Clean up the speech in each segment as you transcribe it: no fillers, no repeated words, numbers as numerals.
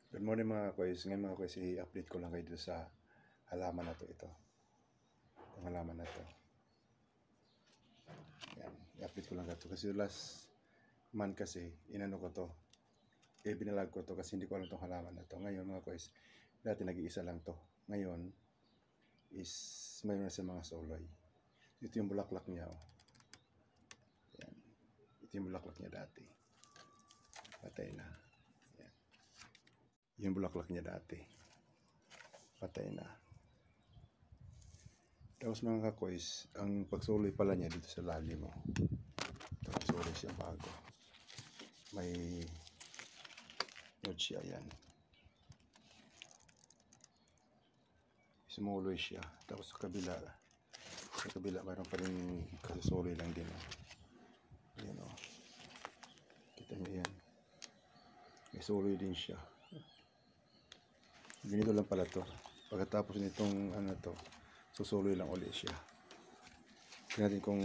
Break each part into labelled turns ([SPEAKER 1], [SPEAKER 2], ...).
[SPEAKER 1] Good morning mga kois. Ngayon mga kois, i-update ko lang kayo dito sa halaman na to. Ito. Itong halaman na to. Yan. I-update ko lang ito. Kasi last month kasi, inano ko to. Binalag ko to kasi hindi ko alam itong halaman na to. Ngayon mga kois, dati nag-iisa lang to. Ngayon, is mayroon na sa mga soloy. Ito yung bulaklak niya. Oh. Yan. Ito yung bulaklak niya dati. Patay na. Yung bulaklak niya dati. Patay na. Tapos mga kakoys, ang pagsuloy pala niya dito sa lalim mo. Ito, pagsuloy siya bago. May node siya yan. Sumuloy siya. Tapos sa kabila mayroon pa rin kasusuloy lang din. Oh. Yan o. Oh. Kita niyo yan. May suloy din siya. Ganito lang pala to. Pagkatapos nitong ano to, susuloy lang ulit siya. Tingnan natin kung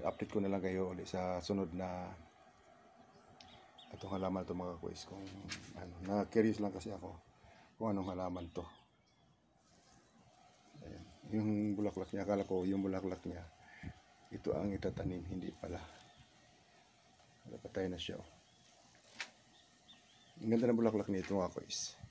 [SPEAKER 1] update ko na lang kayo ulit sa sunod na itong halaman to mga kuis. Kung na-curious lang kasi ako kung anong halaman to. Ayan. Yung bulaklak niya, akala ko yung bulaklak niya ito ang itatanim, hindi pala. Patay na siya. Ang ganda ng bulaklak nito mga kuis.